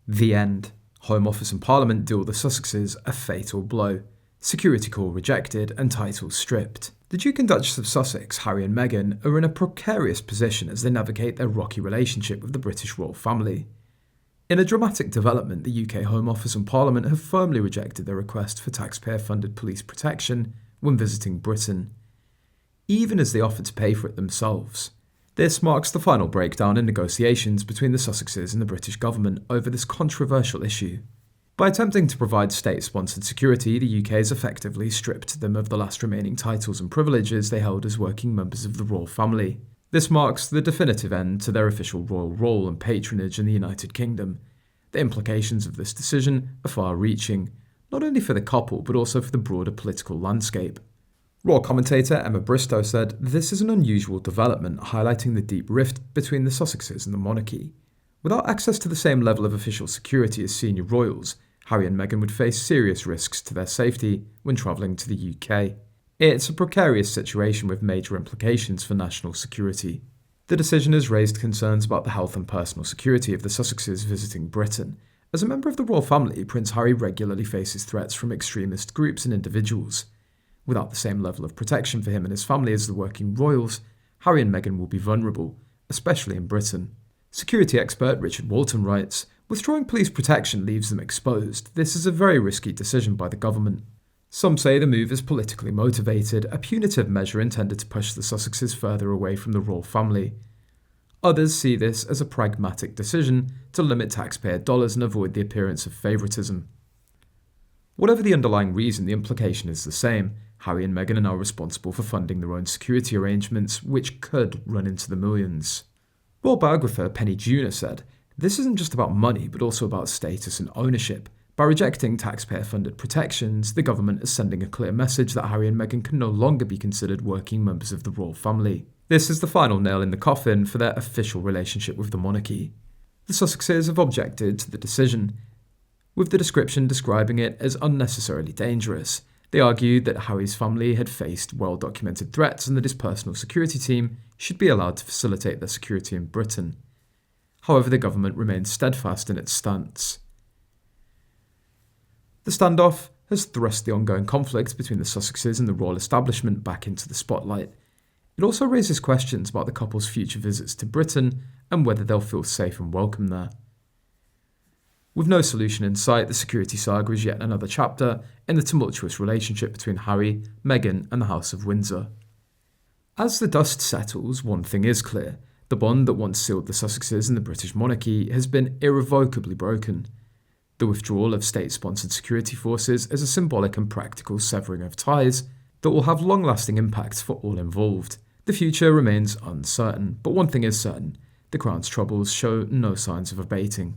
The end. Home Office and Parliament deal the Sussexes a fatal blow. Security call rejected and titles stripped. The Duke and Duchess of Sussex, Harry and Meghan, are in a precarious position as they navigate their rocky relationship with the British royal family. In a dramatic development, the UK Home Office and Parliament have firmly rejected their request for taxpayer-funded police protection when visiting Britain, even as they offered to pay for it themselves. This marks the final breakdown in negotiations between the Sussexes and the British government over this controversial issue. By attempting to provide state-sponsored security, the UK has effectively stripped them of the last remaining titles and privileges they held as working members of the royal family. This marks the definitive end to their official royal role and patronage in the United Kingdom. The implications of this decision are far-reaching, not only for the couple but also for the broader political landscape. Royal commentator Emma Bristow said, "This is an unusual development, highlighting the deep rift between the Sussexes and the monarchy. Without access to the same level of official security as senior royals, Harry and Meghan would face serious risks to their safety when travelling to the UK. It's a precarious situation with major implications for national security." The decision has raised concerns about the health and personal security of the Sussexes visiting Britain. As a member of the royal family, Prince Harry regularly faces threats from extremist groups and individuals. Without the same level of protection for him and his family as the working royals, Harry and Meghan will be vulnerable, especially in Britain. Security expert Richard Walton writes, "Withdrawing police protection leaves them exposed. This is a very risky decision by the government. Some say the move is politically motivated, a punitive measure intended to push the Sussexes further away from the royal family. Others see this as a pragmatic decision to limit taxpayer dollars and avoid the appearance of favouritism." Whatever the underlying reason, the implication is the same. Harry and Meghan are now responsible for funding their own security arrangements, which could run into the millions. Royal biographer Penny Junor said, "This isn't just about money, but also about status and ownership. By rejecting taxpayer-funded protections, the government is sending a clear message that Harry and Meghan can no longer be considered working members of the royal family. This is the final nail in the coffin for their official relationship with the monarchy." The Sussexes have objected to the decision, with the description describing it as unnecessarily dangerous. They argued that Harry's family had faced well-documented threats and that his personal security team should be allowed to facilitate their security in Britain. However, the government remains steadfast in its stance. The standoff has thrust the ongoing conflict between the Sussexes and the royal establishment back into the spotlight. It also raises questions about the couple's future visits to Britain and whether they'll feel safe and welcome there. With no solution in sight, the security saga is yet another chapter in the tumultuous relationship between Harry, Meghan, and the House of Windsor. As the dust settles, one thing is clear. The bond that once sealed the Sussexes and the British monarchy has been irrevocably broken. The withdrawal of state-sponsored security forces is a symbolic and practical severing of ties that will have long-lasting impacts for all involved. The future remains uncertain, but one thing is certain: the Crown's troubles show no signs of abating.